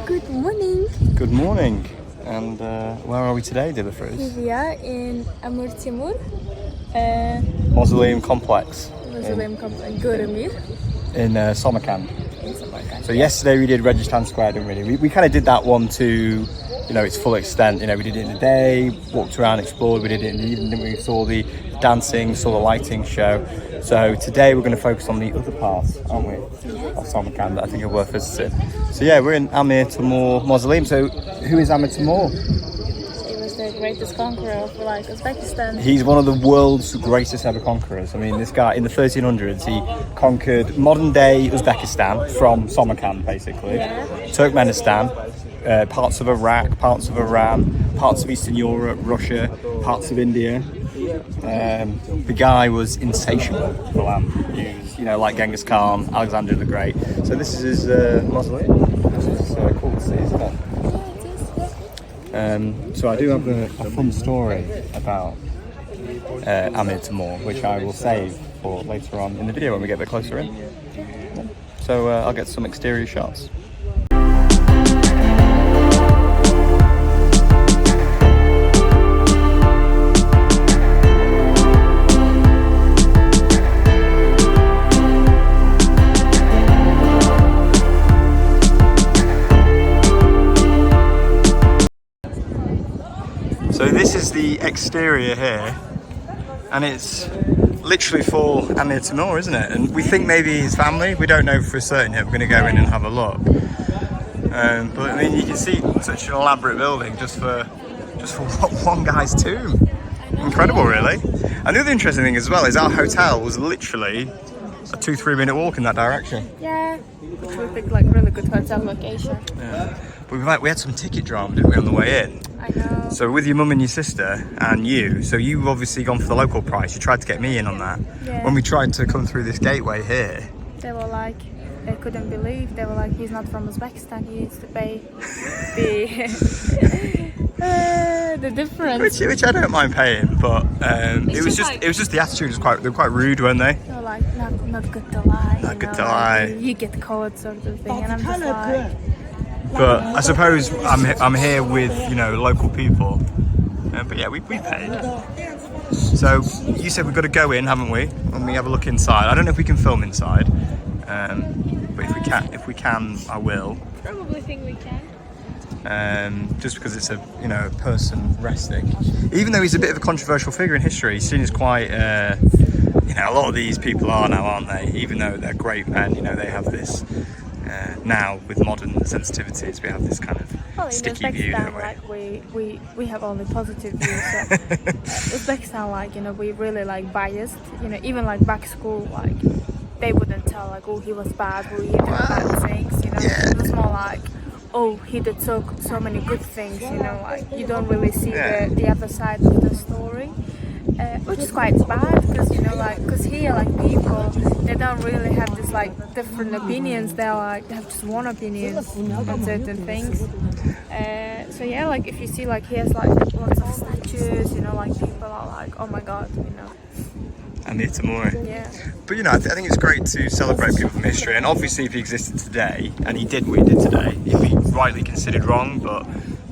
Good morning. Good morning. And where are we today, Dilafruz? We are in Amir Temur Mausoleum complex. Mausoleum complex, Gur-e-Amir. In Samarkand. In Samarkand. So yesterday we did Registan Square, didn't we? We kind of did that one to, its full extent. We did it in the day, walked around, explored. We did it in the evening, didn't we? Saw the dancing, saw the lighting show. So today we're going to focus on the other parts, aren't we? Of Samarkand that I think are worth visiting. So yeah, we're in Amir Temur Mausoleum. So who is Amir Temur? He was the greatest conqueror of Uzbekistan. He's one of the world's greatest ever conquerors. I mean, this guy in the 1300s, he conquered modern day Uzbekistan from Samarkand, basically. Yeah. Turkmenistan, parts of Iraq, parts of Iran, parts of Eastern Europe, Russia, parts of India. The guy was insatiable for land. He was, like Genghis Khan, Alexander the Great. So this is his mausoleum. This is cool to see, isn't it? So I do have a fun story about Amir Temur, which I will save for later on in the video when we get a bit closer in. So I'll get some exterior shots. So this is the exterior here, and it's literally for Amir Temur, isn't it? And we think maybe his family. We don't know for certain yet. We're going to go in and have a look. But I mean, you can see such an elaborate building just for one guy's tomb. Incredible, really. And the other interesting thing as well is our hotel was literally a 2-3 minute walk in that direction. Yeah, perfect, really good hotel location. Yeah. But we had some ticket drama, didn't we, on the way in? I know. So with your mum and your sister and you, so you've obviously gone for the local price. You tried to get me in on that. Yeah. When we tried to come through this gateway here, They were like, they couldn't believe. They were like, he's not from Uzbekistan. He needs to pay the difference. which I don't mind paying, but it was just the attitude was they were quite rude, weren't they? They were like, not good to lie. Not good to lie. You get caught, sort of thing. And I'm just like. But I suppose I'm here with local people. But yeah, we paid. So you said we've got to go in, haven't we? When we have a look inside. I don't know if we can film inside, but if we can, I will. Probably think we can. Just because it's a person resting. Even though he's a bit of a controversial figure in history, he's seen as quite a lot of these people are now, aren't they? Even though they're great men, they have this. Now with modern sensitivities, we have this kind of sticky view, don't we? Like we have only positive views. So Uzbekistan, we really biased. Even back to school, they wouldn't tell oh, he was bad or he did bad things. Yeah. It was more like, oh, he did so many good things. You don't really see the other side of the story. Which is quite bad because here people they don't really have this different opinions. They have just one opinion on certain things. So yeah, if you see here's lots of statues, people are like, oh my god, Amir Temur. Yeah. But I think it's great to celebrate people from history, and obviously if he existed today and he did what he did today, he'd be rightly considered wrong. But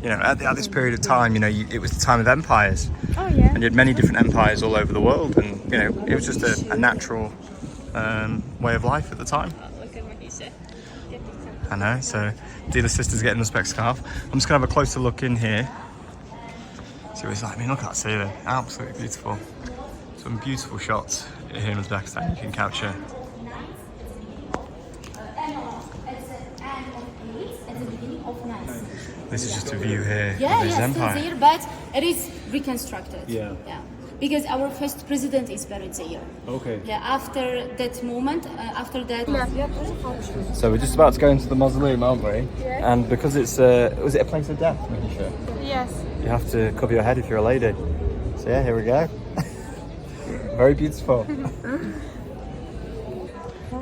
at this period of time, it was the time of empires. Oh yeah. And you had many different empires all over the world, and it was just a natural way of life at the time. Look at what he said. I know. So, Dealer's sister's getting the spec scarf. I'm just gonna have a closer look in here. See what it's like. I mean, look at that ceiling. Absolutely beautiful. Some beautiful shots here in Uzbekistan you can capture. This is just a view here of his empire. There, but it is reconstructed. Yeah. Because our first president is buried there. Okay. Yeah, after that moment, after that. So we're just about to go into the mausoleum, aren't we? Yeah. And because it's was it a place of death, Manisha? Yes. You have to cover your head if you're a lady. So yeah, here we go. Very beautiful.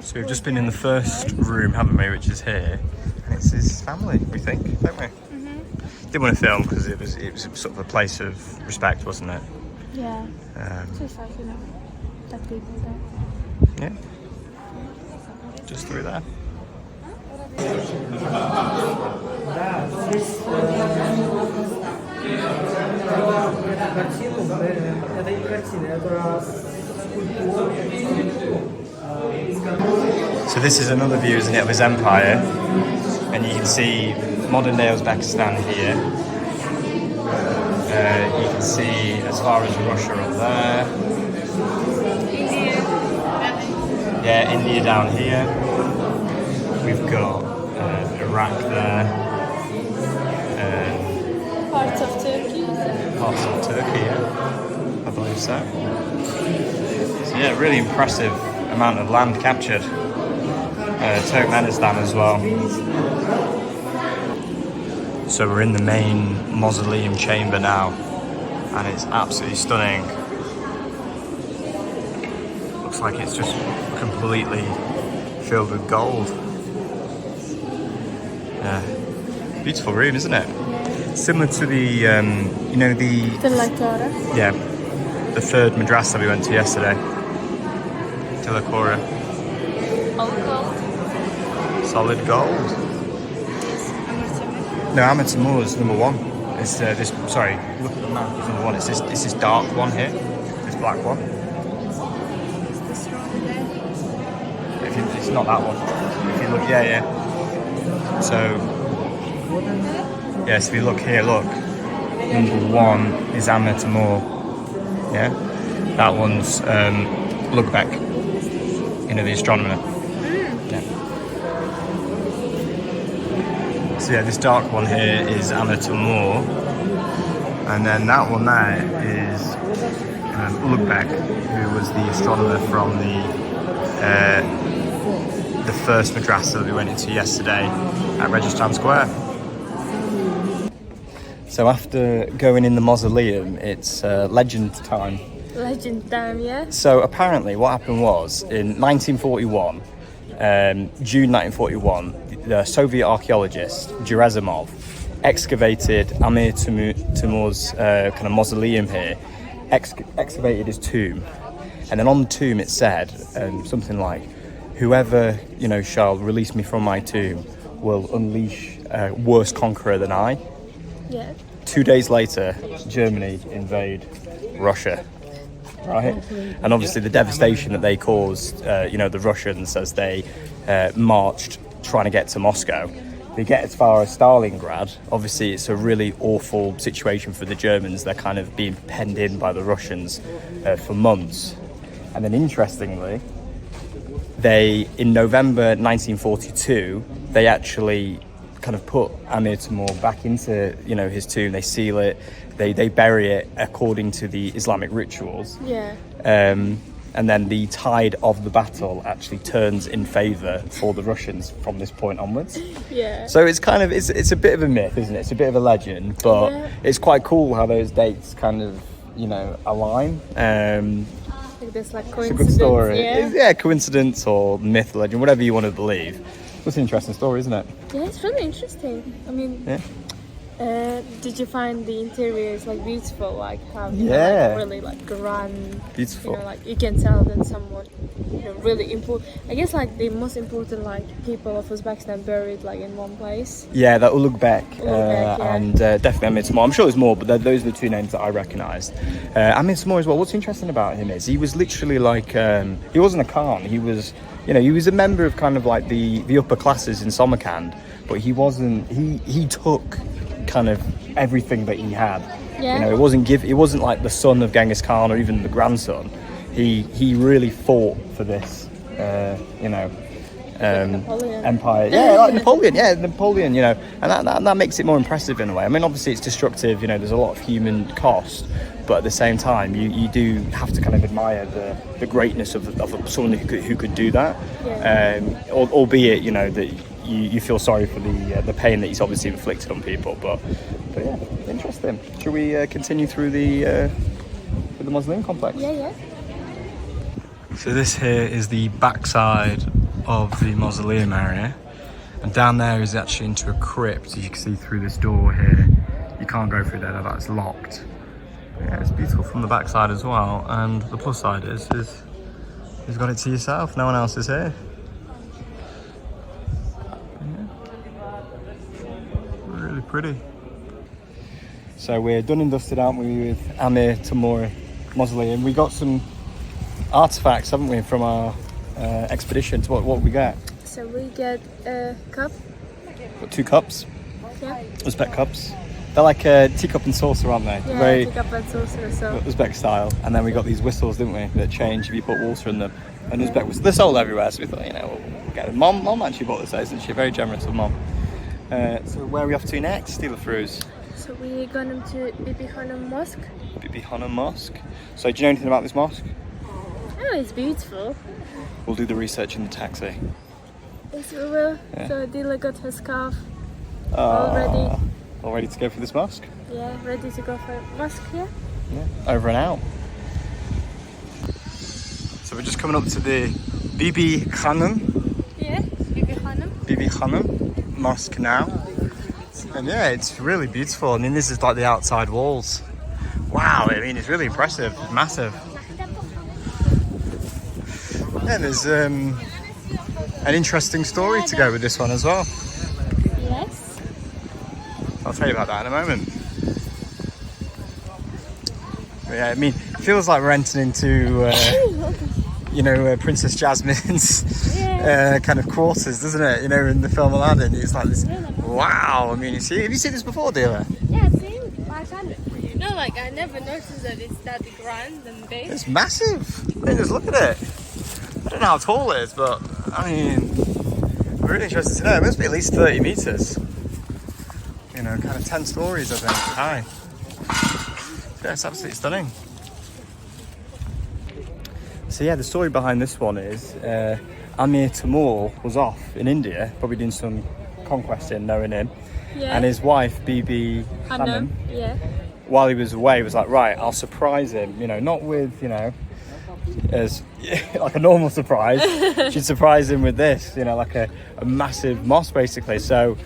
So we've just been in the first room, haven't we, which is here, and it's his family, we think, don't we? Didn't want to film because it was sort of a place of respect, wasn't it? Yeah. Just that people there. Yeah. Just through there. So this is another view, isn't it, of his empire, and you can see modern day Uzbekistan here. You can see as far as Russia up there. Yeah, India down here. We've got Iraq there. Parts of Turkey. Parts of Turkey, yeah, I believe so. So yeah, really impressive amount of land captured. Turkmenistan as well. So we're in the main mausoleum chamber now, and it's absolutely stunning. Looks like it's just completely filled with gold. Yeah, beautiful room, isn't it? Similar to the, you know, the third madrasa we went to yesterday. Tilework. All gold. Solid gold. No, Amir Temur is number one. It's this. Sorry, look at the map. It's number one. It's this dark one here. This black one. Is this one there? It's not that one. If you look, yeah. So if you look here, look. Number one is Amir Temur. Yeah, that one's Ulugh Beg. You know, the astronomer. Yeah. So yeah, this dark one here is Amir Temur, and then that one there is Ulugh Beg, who was the astronomer from the first madrasa that we went into yesterday at Registran Square. So after going in the mausoleum, it's legend time. Legend time, yeah. So apparently what happened was, in 1941, June 1941, the Soviet archaeologist Gerasimov excavated Amir Temur's kind of mausoleum here, excavated his tomb, and then on the tomb it said something like, "Whoever, you know, shall release me from my tomb will unleash a worse conqueror than I." Yeah. 2 days later, Germany invade Russia. Right, and obviously the devastation that they caused, the Russians, as they marched trying to get to Moscow. They get as far as Stalingrad. Obviously, it's a really awful situation for the Germans. They're kind of being penned in by the Russians for months. And then, interestingly, in November 1942, they actually kind of put Amir Temur back into, his tomb. They seal it. They bury it according to the Islamic rituals. Yeah. And then the tide of the battle actually turns in favour for the Russians from this point onwards. Yeah. So it's kind of, it's a bit of a myth, isn't it? It's a bit of a legend, but it's quite cool how those dates kind of, align. Like this, like, coincidence. It's a good story. Yeah. Coincidence or myth, legend, whatever you want to believe. It's an interesting story, isn't it? Yeah, it's really interesting. I mean, did you find the interiors like beautiful? Like how really like grand, beautiful. Like you can tell that someone, really important. I guess like the most important like people of Uzbekistan buried like in one place. Yeah, that Ulugh Beg, and definitely Amir Temur. I'm sure there's more, but those are the two names that I recognised. Amir Temur as well. What's interesting about him is he was literally like he wasn't a Khan. He was. He was a member of kind of like the upper classes in Samarkand, but he wasn't. He took kind of everything that he had. Yeah. It wasn't like the son of Genghis Khan or even the grandson. He really fought for this. Empire. Yeah, like Napoleon. Yeah, Napoleon. And that makes it more impressive in a way. I mean, obviously it's destructive. There's a lot of human cost, but at the same time, you do have to kind of admire the greatness of someone who could do that. Yeah. Albeit, that you feel sorry for the pain that he's obviously inflicted on people. But yeah, interesting. Should we continue through the mausoleum complex? Yeah. So this here is the backside of the mausoleum area, and down there is actually into a crypt. As you can see through this door here, you can't go through there, that's locked. Yeah, it's beautiful from the backside as well, and the plus side is you've got it to yourself, no one else is here. Yeah. Really pretty. So we're done and dusted, aren't we, with Amir Temur Mausoleum. We got some artifacts, haven't we, from our expedition. So what we get? So we get a cup. Got 2 cups. Yeah. Uzbek cups. They're like a teacup and saucer, aren't they? Yeah, Very teacup and saucer. So. Uzbek style. And then we got these whistles, didn't we? That change if you put water in them. And Uzbek whistles. They're sold everywhere, so we thought, you know, we'll get them. Mom actually bought this, isn't she? Very generous of Mom. So where are we off to next, Stila Fruze? So we're going to Bibi-Khanym Mosque. Bibi-Khanym Mosque. So do you know anything about this mosque? Oh, it's beautiful. We'll do the research in the taxi. Yes, we will. Yeah. So Dila got her scarf already. All ready to go for this mosque? Yeah, ready to go for mosque here. Yeah. Over and out. So we're just coming up to the Bibi-Khanym. Yeah, Bibi-Khanym. Bibi-Khanym Mosque now. And yeah, it's really beautiful. I mean, this is like the outside walls. Wow, I mean, it's really impressive, massive. Yeah, there's an interesting story to go with this one as well. Yes. I'll tell you about that in a moment. But yeah, I mean, it feels like we're entering into, you know, Princess Jasmine's kind of quarters, doesn't it? You know, in the film Aladdin, it's like this. Wow, I mean, have you seen this before, Dila? Yeah, I've seen it. No, like I never noticed that it's that grand and big. It's massive. I mean, just look at it. I don't know how tall it is, but I mean, I'm really interested to know. It must be at least 30 meters. You know, kind of 10 stories, I think, high. Yeah, it's absolutely stunning. So yeah, the story behind this one is Amir Temur was off in India, probably doing some conquesting, knowing him, and his wife Bibi-Khanym, while he was away, was like, right, I'll surprise him. You know, not with, you know, as like a normal surprise. She'd surprise him with this, you know, like a massive mosque basically. So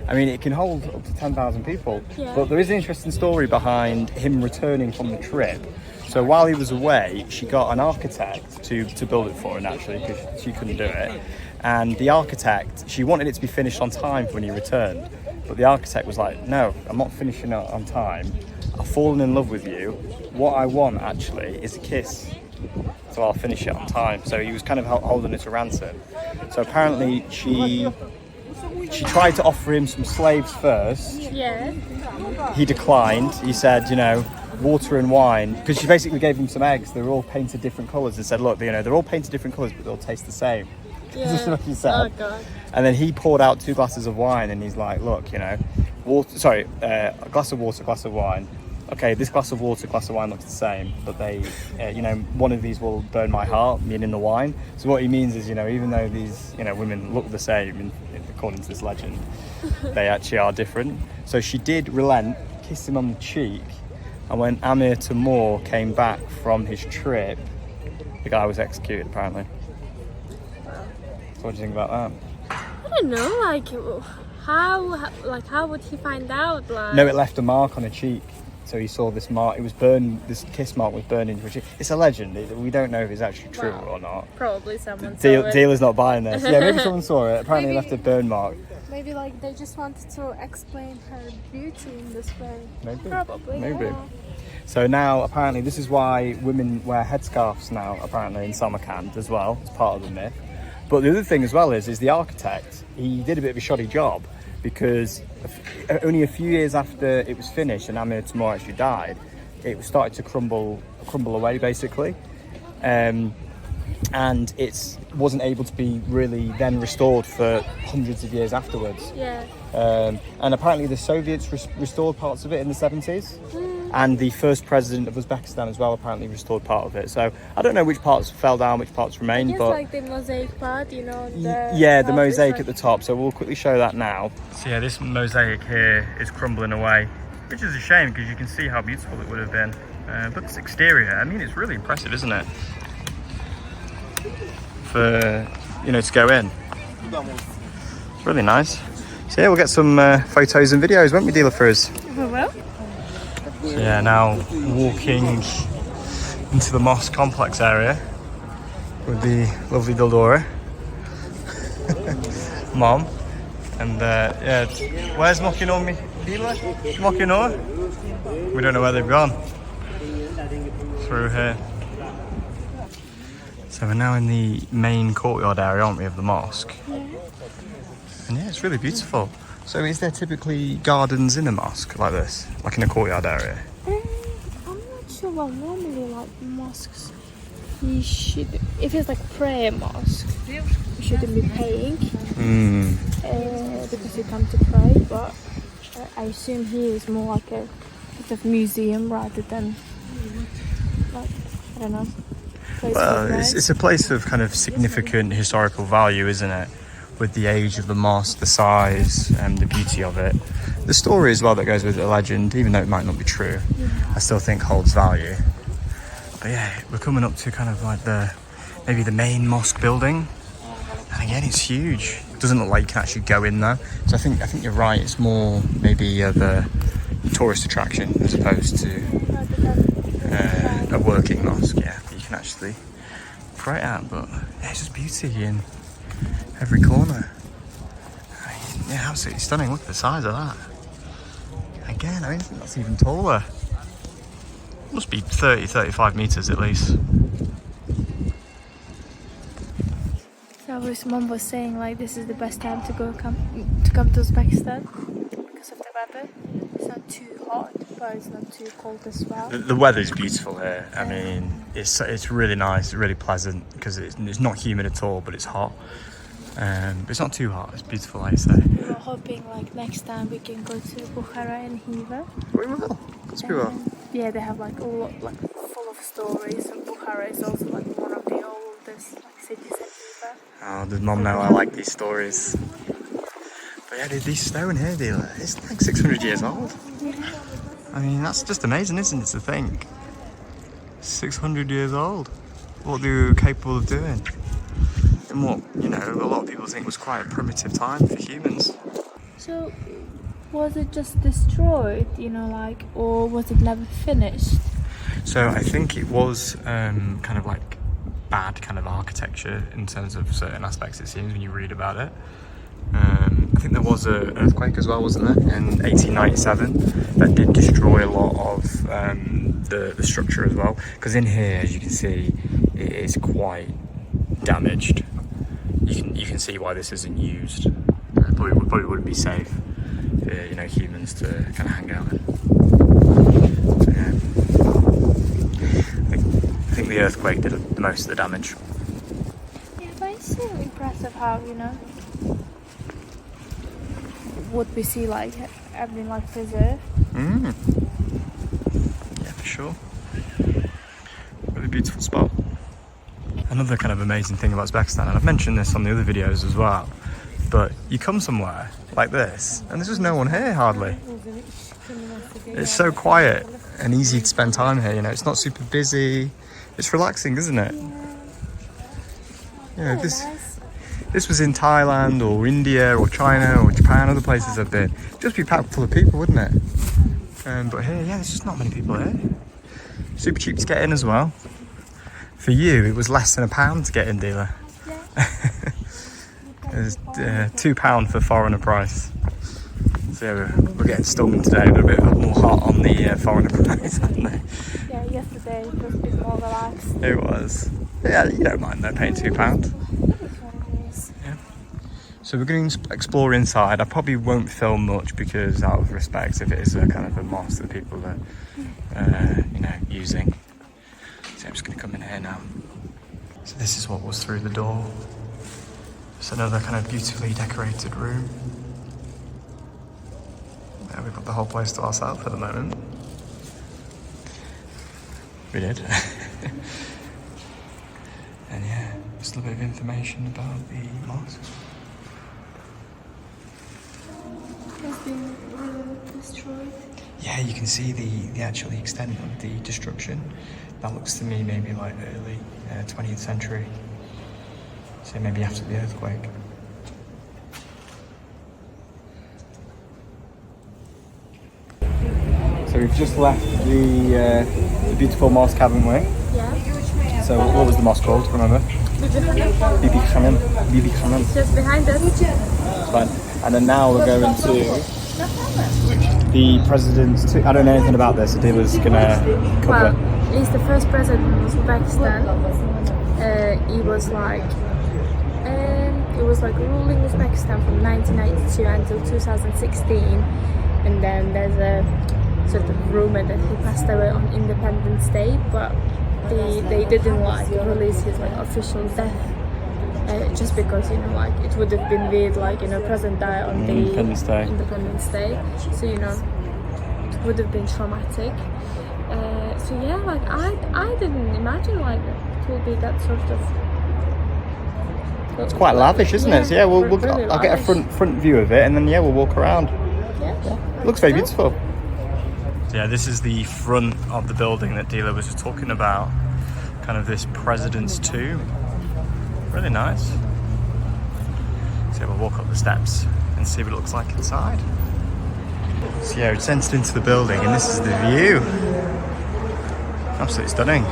I mean, it can hold up to 10,000 people. But there is an interesting story behind him returning from the trip. So while he was away, she got an architect to build it for her, naturally, because she couldn't do it. And the architect, she wanted it to be finished on time when he returned. But the architect was like, no, I'm not finishing it on time. I've fallen in love with you. What I want, actually, is a kiss. So I'll finish it on time. So he was kind of holding it to ransom. So apparently she tried to offer him some slaves first. Yeah. He declined. He said, you know, water and wine, because she basically gave him some eggs. They were all painted different colours and said, look, you know, they're all painted different colours, but they'll taste the same. Yeah. This is what he said. Oh God. And then he poured out 2 glasses of wine, and he's like, look, you know, a glass of water, glass of wine. Okay, this glass of water, glass of wine looks the same, but they, you know, one of these will burn my heart, meaning the wine. So what he means is, you know, even though these, you know, women look the same, according to this legend, they actually are different. So she did relent, kissed him on the cheek, and when Amir Temur came back from his trip, the guy was executed, apparently. So what do you think about that? I don't know, like how would he find out? Like, No, it left a mark on her cheek. So he saw this mark. It was burned. This kiss mark was burned into her cheek. It's a legend. We don't know if it's actually true or not. Probably someone saw it. Dealer's not buying this. Yeah, maybe someone saw it. Apparently, it left a burn mark. Maybe like they just wanted to explain her beauty in this way. Maybe. Probably. Maybe. Yeah. So now, apparently, this is why women wear headscarves now. Apparently, in Samarkand as well. It's part of the myth. But the other thing as well is the architect. He did a bit of a shoddy job, because only a few years after it was finished and Amir Temur actually died, it started to crumble away basically, and it wasn't able to be really then restored for hundreds of years afterwards. Yeah. And apparently the Soviets restored parts of it in the 70s. And the first president of Uzbekistan as well apparently restored part of it. So I don't know which parts fell down, which parts remain. It's but like the mosaic part, you know. The mosaic at the top. So we'll quickly show that now. So yeah, this mosaic here is crumbling away, which is a shame because you can see how beautiful it would have been. But this exterior, I mean, it's really impressive, isn't it? For, you know, to go in. It's really nice. So yeah, we'll get some photos and videos, won't we, Dealer, for us? Well. So yeah, now walking into the mosque complex area with the lovely Dildora, Mom, and yeah, where's Mokinor? Mokinor? We don't know where they've gone. Through here. So we're now in the main courtyard area, aren't we, of the mosque? Yeah. And yeah, it's really beautiful. So is there typically gardens in a mosque like this? Like in a courtyard area? I'm not sure. Well, normally like mosques, you should, if it's like prayer mosque, you shouldn't be paying because you come to pray. But I assume here is more like a sort of museum rather than like, I don't know. Well, it's a place of kind of significant historical value, isn't it? With the age of the mosque, the size, and the beauty of it. The story as well that goes with the legend, even though it might not be true, I still think holds value. But yeah, we're coming up to kind of like maybe the main mosque building. And again, it's huge. It doesn't look like you can actually go in there. So I think you're right. It's more maybe the tourist attraction as opposed to a working mosque. Yeah, that you can actually pray at. But yeah, it's just beauty in every corner. Yeah, absolutely stunning. Look at the size of that. Again, I think that's even taller. Must be 30-35 meters at least. So his mom was saying like this is the best time to come to Uzbekistan because of the weather. It's not too hot, but it's not too cold as well. The weather's beautiful here. I mean, it's really nice, really pleasant because it's not humid at all, but it's hot. But it's not too hot. It's beautiful, like I say. We were hoping like next time we can go to Bukhara and Hiva. We will. Because we will. Yeah, they have like a lot, like full of stories, and Bukhara is also like one of the oldest like cities in Hiva. Oh, does Mum know I like these stories? But yeah, dude, these stone here, dealer, it's like 600 years old. I mean, that's just amazing, isn't it, to think? 600 years old. What they were capable of doing. In what, you know, a lot of people think was quite a primitive time for humans. So, was it just destroyed, you know, like, or was it never finished? So I think it was kind of like bad kind of architecture in terms of certain aspects, it seems, when you read about it. I think there was an earthquake as well, wasn't there, in 1897 that did destroy a lot of the structure as well. Because in here, as you can see, it is quite damaged. You can see why this isn't used. Probably wouldn't be safe for, you know, humans to kind of hang out in. I think the earthquake did the most of the damage. Yeah, but it's still impressive how, you know, what we see like everything like preserved. Yeah, for sure. Really beautiful spot. Another kind of amazing thing about Uzbekistan, and I've mentioned this on the other videos as well, but you come somewhere like this and there's just no one here hardly. It's so quiet and easy to spend time here, you know, it's not super busy, it's relaxing, isn't it? You know, this was in Thailand or India or China or Japan, other places I've been, just be packed full of people, wouldn't it? But here, yeah, there's just not many people here. Super cheap to get in as well. For you, it was less than £1 to get in, dealer. Yeah. It was £2 for foreigner price. So yeah, we're getting stung today. We're a bit more hot on the foreigner price, aren't they? Yeah, yesterday it was a bit more relaxed. It was. Yeah, you don't mind though, paying £2. It is what it is. Yeah. So we're going to explore inside. I probably won't film much because, out of respect, if it is a kind of a mosque that people are, you know, using. So I'm just going to come in here now. So this is what was through the door. It's another kind of beautifully decorated room. Yeah, we've got the whole place to ourselves at the moment. We did. And yeah, just a little bit of information about the mosque. Has been really destroyed. Yeah, you can see the actual extent of the destruction. That looks to me maybe like early 20th century. So maybe after the earthquake. So we've just left the beautiful mosque, haven't we? Yeah. So what was the mosque called, remember? Bibi-Khanym. Bibi-Khanym. Just behind us. Fine. And then now we're going to the president's tomb. I don't know anything about this. Adila's gonna cover. Well, he's the first president of Uzbekistan, he was like ruling Uzbekistan from 1992 until 2016, and then there's a sort of rumor that he passed away on Independence Day, but they didn't like release his like official death. Just because like it would have been weird, like President died on the Independence Day, so it would have been traumatic. So yeah, like I didn't imagine like it will be that sort of. It's quite lavish, isn't it? So yeah, really I'll get a front view of it, and then we'll walk around. Yeah. Looks very beautiful. So yeah, this is the front of the building that Dila was talking about. Kind of this president's tomb. Really nice. So we'll walk up the steps and see what it looks like inside. So yeah, it's entered into the building, and this is the view. Absolutely stunning.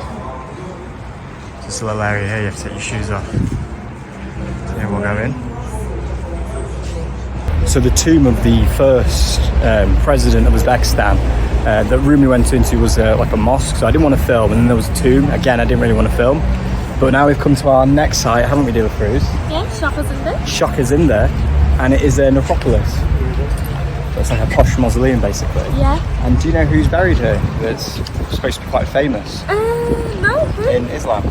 Just a little area here, you have to take your shoes off. So yeah, we'll go in. So the tomb of the first president of Uzbekistan, the room we went into was like a mosque, so I didn't want to film, and then there was a tomb. Again, I didn't really want to film. But now we've come to our next site, haven't we, Dila Firuz? Yeah, Shah-i-Zinda. Shah-i-Zinda, and it is a necropolis. So it's like a posh mausoleum, basically. Yeah. And do you know who's buried here? That's supposed to be quite famous. No. Who? In Islam.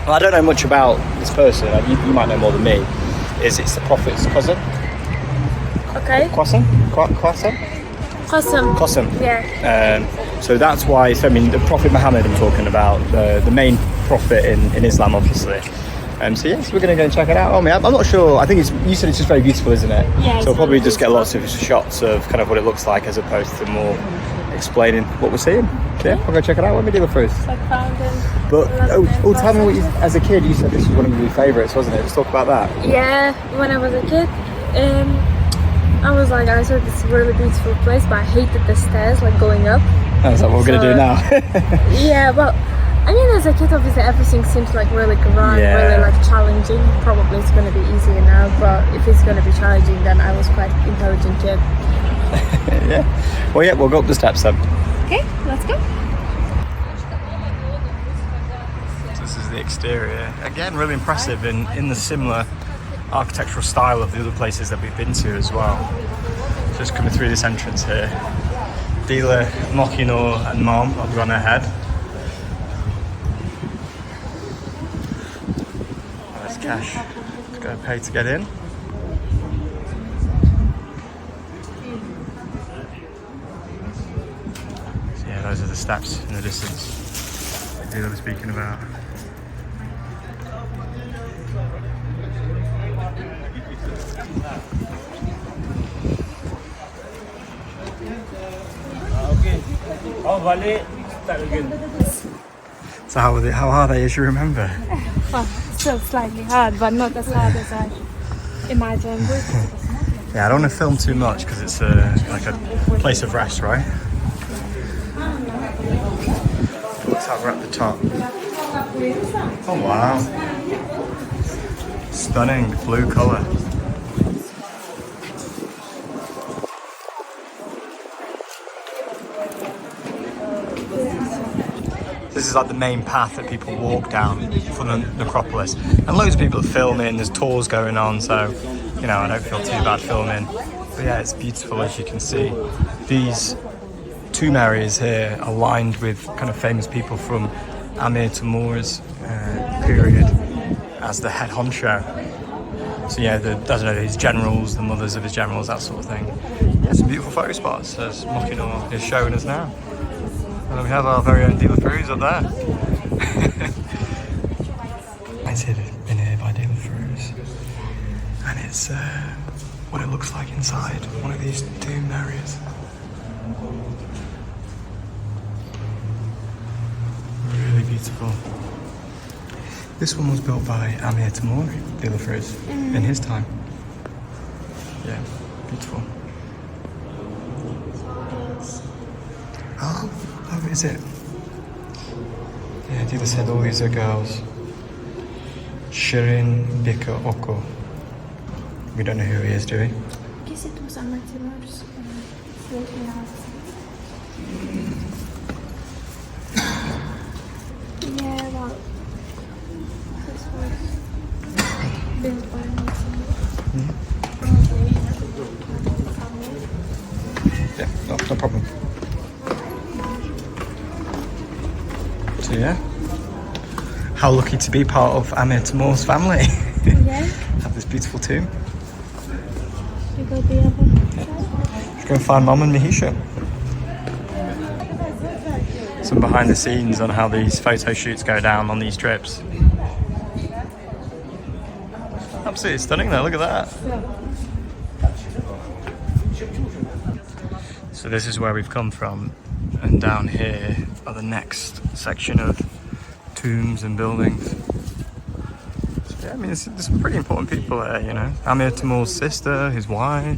Well, I don't know much about this person. You might know more than me. It's the Prophet's cousin. Okay. Qasim? Qasim. Yeah. So that's why. So I mean, the Prophet Muhammad I'm talking about, the main prophet in Islam, obviously. So yes, we're going to go and check it out. I'm not sure. I think you said it's just very beautiful, isn't it? Yeah. So we'll probably just get lots of shots of kind of what it looks like, as opposed to more explaining what we're seeing. Okay, we'll go check it out. Let me do it first. Like fountains. But tell me what as a kid you said this was one of your favourites, wasn't it? Let's talk about that. Yeah, when I was a kid, I was like, I saw this really beautiful place, but I hated the stairs, like going up. Oh, is that what we're going to do now? Yeah, well, I mean, as a kid, obviously everything seems like really grand, really like challenging. Probably it's going to be easier now, but if it's going to be challenging, then I was quite an intelligent kid. Yeah. Well, yeah, we'll go up the steps then. Okay, let's go. This is the exterior. Again, really impressive in the similar architectural style of the other places that we've been to as well. Just coming through this entrance here. Dila, Mokino and Mom have gone ahead. There's cash to go pay to get in. So yeah, those are the steps in the distance that Dila was speaking about. So how are they, as you remember? Well, still slightly hard, but not as hard as I imagined. Yeah, I don't want to film too much because it's like a place of rest, right? Looks like we're at the top. Oh wow. Stunning blue colour. This is like the main path that people walk down for the necropolis, and loads of people are filming. There's tours going on, so I don't feel too bad filming. But yeah, it's beautiful, as you can see. These tomb areas here are lined with kind of famous people from Amir Temur's period as the head honcho. So yeah, his generals, the mothers of his generals, that sort of thing. Yeah, some beautiful photo spots, as Mokino is showing us now. And we have our very own Dila Firuz up there. It's been here by Dila Firuz. And it's what it looks like inside one of these tomb areas. Really beautiful. This one was built by Amir Temur Mausoleum in his time. Yeah, beautiful. Oh, is it? Yeah, Dila said all these are girls. Shirin Bika Oko. We don't know who he is, do we? I guess it was Amir Temur's Yeah, well, problem. So yeah, how lucky to be part of Amir Temur's family. Yeah. Have this beautiful tomb. You go the other side. Let's go and find Mom and Mahisha. Some behind the scenes on how these photo shoots go down on these trips. Absolutely stunning though, look at that. So this is where we've come from, and down here are the next section of tombs and buildings. So, yeah, I mean, there's some pretty important people there, you know. Amir Temur's sister, his wife.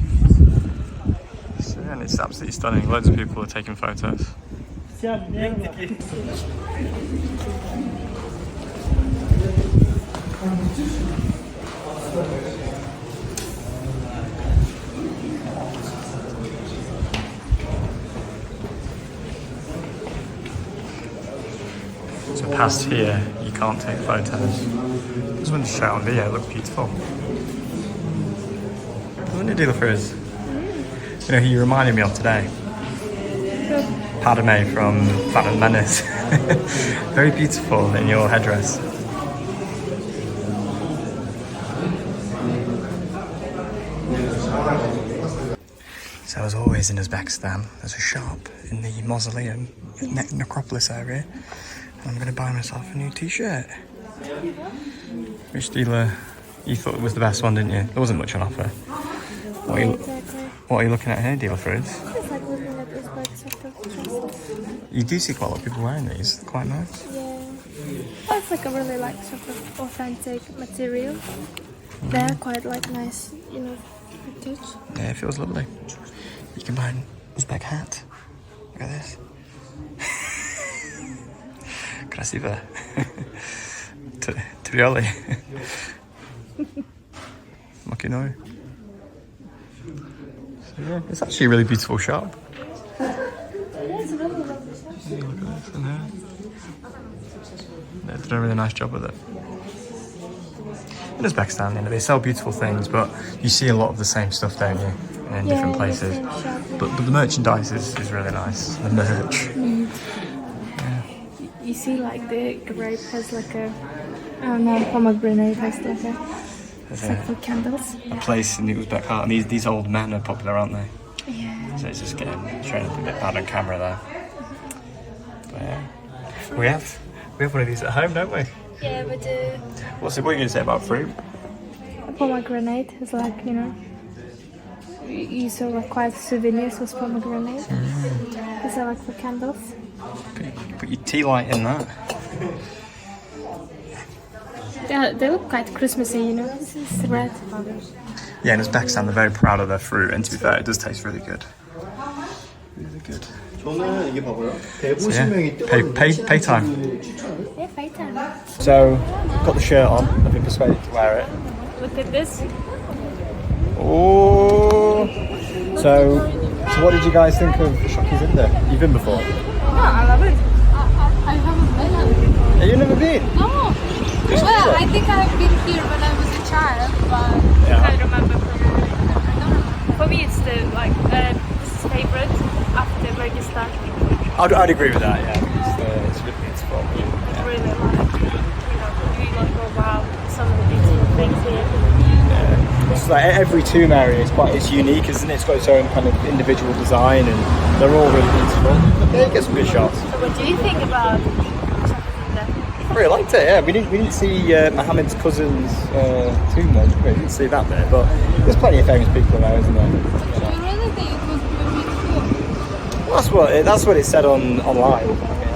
So, yeah, and it's absolutely stunning. Loads of people are taking photos. So past here, you can't take photos. Just want to show on video, look beautiful. Doesn't it, deal for us? You know who you reminded me of today? Padme from Phantom Menace. Very beautiful in your headdress. So as always in Uzbekistan, there's a shop in the mausoleum, necropolis area. I'm going to buy myself a new t-shirt. Which dealer you thought was the best one, didn't you? There wasn't much on offer. What are you looking at here, dealer Frizz? It's like looking at Uzbek sort of dresses. You do see quite a lot of people wearing these. They're quite nice. Yeah. But it's like a really like sort of authentic material. They're quite like nice, you know, vintage. Yeah, it feels lovely. You can buy an Uzbek hat. Look at this. Krasiva. Trioli. Makino. So yeah, it's actually a really beautiful shop. It's a really lovely shop. Yeah, look at this in here. They've done a really nice job with it. In Uzbekistan, you know, they sell beautiful things, but you see a lot of the same stuff, don't you? In different places. But the merchandise is really nice. The merch. You see like the grape has like a, I don't know, pomegranate has like a, it's like for candles. A place in the Uzbek heart, and these old men are popular, aren't they? Yeah. So it's just getting showing up a bit bad on camera there. But yeah. We have one of these at home, don't we? Yeah, but What are you going to say about fruit? a pomegranate is like, you know, you saw like quite souvenirs with pomegranate. These are like for candles. Put your tea light in that. Yeah, they look quite Christmassy, you know. This is red. Yeah, in Uzbekistan they're very proud of their fruit, and to be fair, it does taste really good. Really good. So yeah, pay time. Yeah, pay time. So, got the shirt on. I've been persuaded to wear it. Look at this. Oh. So what did you guys think of Shah-i-Zinda? You've been before? Oh, I love it. I haven't been. Have you never been? No. Well, I think I've been here when I was a child, but Yeah. I remember for me it's the like this is favorite after Uzbekistan. I'd agree with that. Yeah, it's really beautiful. It's really like, you like go wow, some of the beautiful things here. It's like every tomb area it's unique, isn't it? It's got its own kind of individual design, and they're all really beautiful. Yeah, you get some good shots. So what do you think about Shah-i-Zinda? I really liked it. Yeah, we didn't see Muhammad's cousin's tomb though. We didn't see that there, but there's plenty of famous people there, isn't there? do you really think it was beautiful? Well, that's what it said online.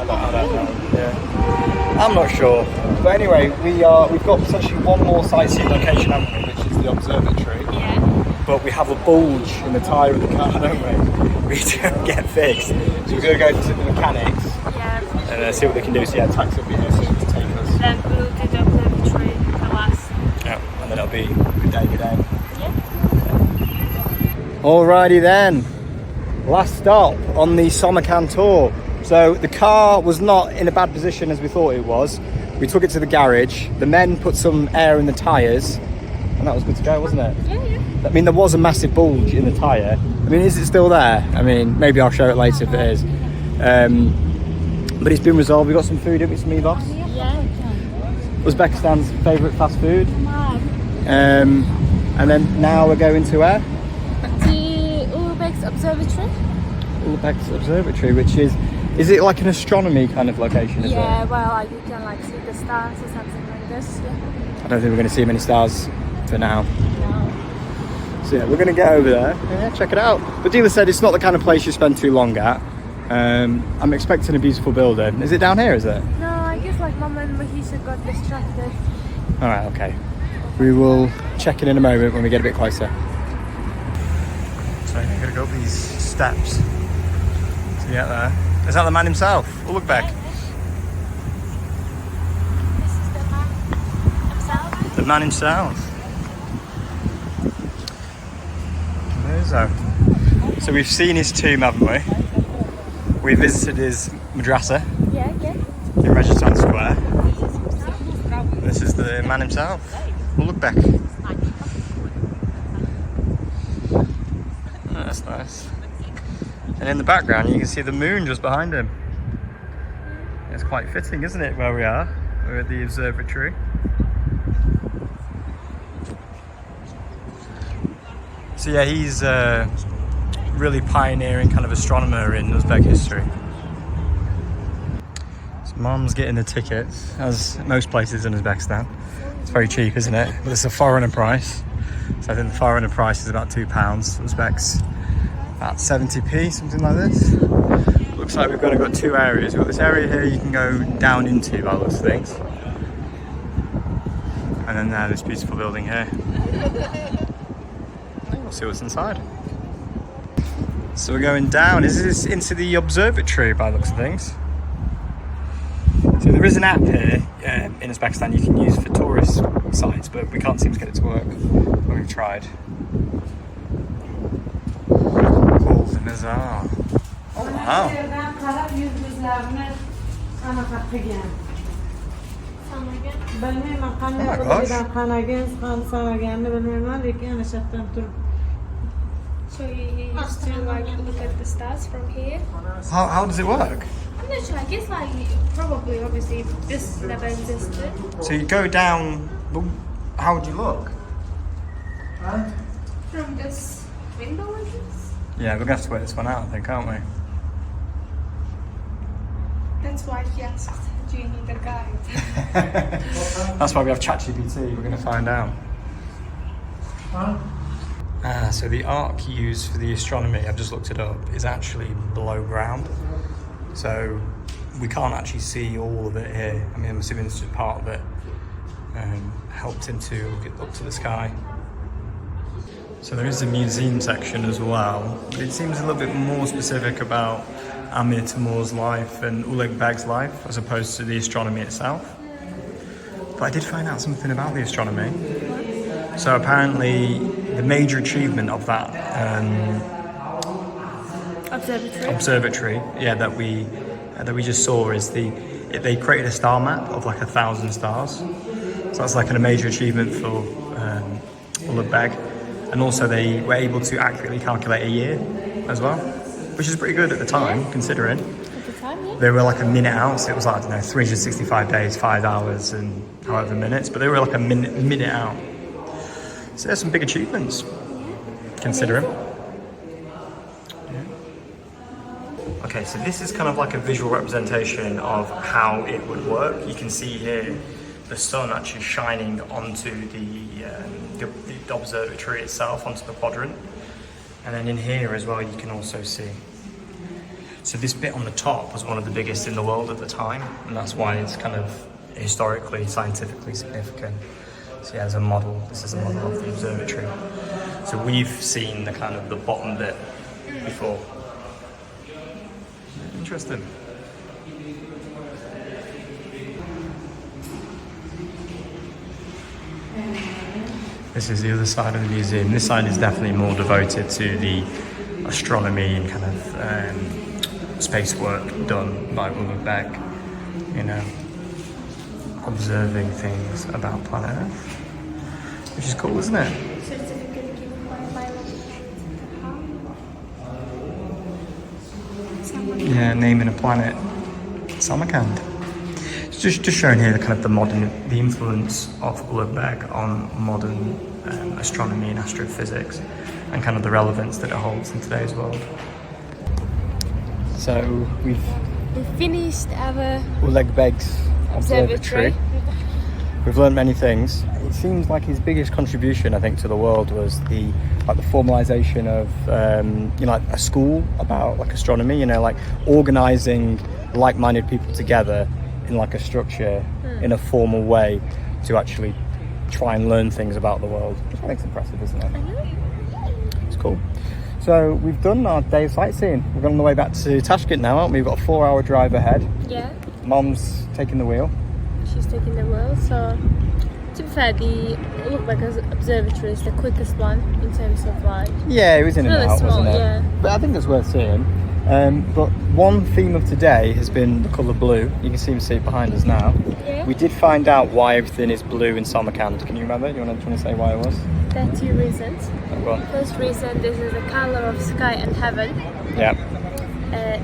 I don't know. Yeah, I'm not sure. But anyway, we've got potentially one more sightseeing location, haven't we? Which is the Observatory. Yeah. But we have a bulge in the tyre of the car, don't we? We don't get fixed. So we're going to go to the mechanics Yeah. and see what they can do. So yeah, taxi will be here soon to take us. Then we'll do the observatory the last. Yeah, and then it'll be good day. Yeah. Alrighty then. Last stop on the Samarkand tour. So the car was not in a bad position as we thought it was. We took it to the garage. The men put some air in the tyres. and that was good to go, wasn't it? Yeah, yeah. I mean, there was a massive bulge in the tyre. I mean, is it still there? I mean, maybe I'll show it later if it is. But it's been resolved. We got some food, didn't we? Some evos. Yeah. Uzbekistan's favourite fast food. And then now we're going to where? The Ulugh Beg's Observatory. Ulugh Beg's Observatory, which is it like an astronomy kind of location? Is Yeah, it? well, like, you can like see the stars or something like this. Yeah. I don't think we're going to see many stars for now. No. So yeah, we're going to get over there. Yeah, check it out. The dealer said it's not the kind of place you spend too long at. I'm expecting a beautiful building. Is it down here, is it? No, I guess like Mom and Mahisha got distracted. Alright, okay. We will check in a moment when we get a bit closer. So I'm going to go up these steps to get there. Is that the man himself? Ulugh Beg. This is the man himself. The man himself. So we've seen his tomb, haven't we? We visited his madrasa Yeah, yeah. in Registان Square. This is the man himself, Ulugh Beg. Oh, that's nice. And in the background you can see the moon just behind him. It's quite fitting, isn't it, where we are? We're at the observatory. So yeah, he's really pioneering kind of astronomer in Uzbek history. So Mom's getting the tickets, as most places in Uzbekistan. It's very cheap, isn't it? But it's a foreigner price. So I think the foreigner price is about £2. Uzbeks about 70p, something like this. Looks like we've got two areas. We've got this area here you can go down into by the looks of things. And then this beautiful building here. We'll see what's inside. So we're going down. Is this into the observatory by the looks of things? So there is an app here in Uzbekistan you can use for tourist sites, but we can't seem to get it to work when we've tried. Called the Nazar. Oh wow. So you used to like look at the stars from here. How does it work? I'm not sure. I guess like probably obviously this never existed. So you go down, but how would you look? From this window, I guess. Yeah, we're gonna have to work this one out, I think, aren't we? That's why he asked, do you need a guide? That's why we have ChatGPT, we're going to find out. So the arc used for the astronomy, I've just looked it up, is actually below ground. So we can't actually see all of it here. I mean, I'm assuming it's just part of it. Helped him to get up to the sky. So there is a museum section as well. But it seems a little bit more specific about Amir Temur's life and Ulugh Beg's life as opposed to the astronomy itself. But I did find out something about the astronomy. So apparently the major achievement of that observatory, yeah, that we just saw is they created a star map of like 1,000 stars. So that's like a major achievement for Ulugh Beg. And also they were able to accurately calculate a year as well, which is pretty good at the time, considering. At the time, yeah. They were like a minute out, so it was like, I don't know, 365 days, 5 hours and however minutes, but they were like a minute out. So there's some big achievements, considering. Yeah. Okay, so this is kind of like a visual representation of how it would work. You can see here the sun actually shining onto the observatory itself, onto the quadrant. And then in here as well, you can also see. So this bit on the top was one of the biggest in the world at the time, and that's why it's kind of historically, scientifically significant. So yeah, as a model, this is a model of the observatory. So we've seen the kind of the bottom bit before. Interesting. This is the other side of the museum. This side is definitely more devoted to the astronomy and kind of space work done by Ulugh Beg, you know, observing things about planet Earth. which is cool, isn't it? Certificate given by Yeah, naming a planet, Samarkand. It's just showing here the kind of the influence of Ulugh Beg on modern astronomy and astrophysics, and kind of the relevance that it holds in today's world. So we finished our Ulugh Beg's observatory. We've learned many things. It seems like his biggest contribution, I think, to the world was the formalization of like a school about like astronomy. Like organising like-minded people together in like a structure in a formal way to actually try and learn things about the world. Which I think is impressive, isn't it? It's cool. So we've done our day of sightseeing. We're on the way back to Tashkent now, aren't we? We've got a 4-hour drive ahead. Yeah. Mom's taking the wheel. She's taking the wheel. So to be fair, the Ulugh Beg Observatory is the quickest one in terms of like. Yeah, it was in and really out, small, wasn't it? yeah. But I think it's worth seeing. But one theme of today has been the colour blue. You can see it behind us now. Yeah. We did find out why everything is blue in Samarkand. Can you remember? Do you want to say why it was? There are 2 reasons. Go on. First reason, this is the color of sky and heaven. Yeah.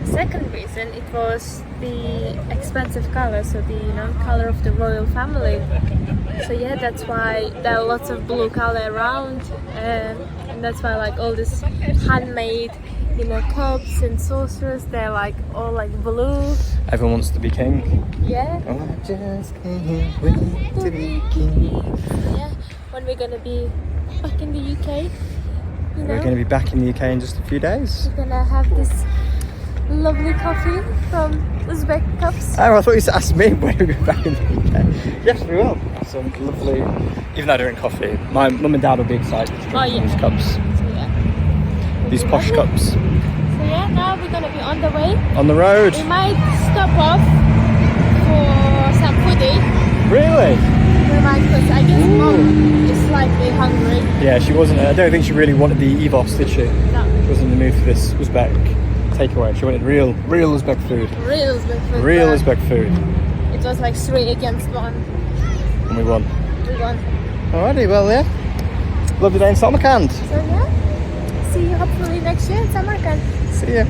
Second reason, it was the expensive color, so the color of the royal family. So yeah, that's why there are lots of blue color around, and that's why like all this handmade, cups and saucers, they're like all like blue. Everyone wants to be king. Yeah. Oh, I just can't wait to be king. Yeah. When we're gonna be back in the UK, We're going to be back in the UK in just a few days. we're gonna have this lovely coffee from Uzbek cups. Oh, I thought you asked me when we were back in the UK. Yes, we will. Some lovely, even though I drink coffee, my mum and dad will be excited to drink these cups. So yeah. These posh cups. So yeah, now we're gonna be on the way. On the road. We might stop off for some foodie. Really? We might, because I guess Mom is slightly hungry. Yeah, she wasn't. I don't think she really wanted the EVOS, did she? No. She wasn't in the mood for this Uzbek takeaway. She wanted real Uzbek food. Real Uzbek food. Real but Uzbek food. It was like 3 against 1. And we won. We won. Alrighty, well, yeah. Lovely day in Samarkand. So yeah, see you hopefully next year in Samarkand. See ya.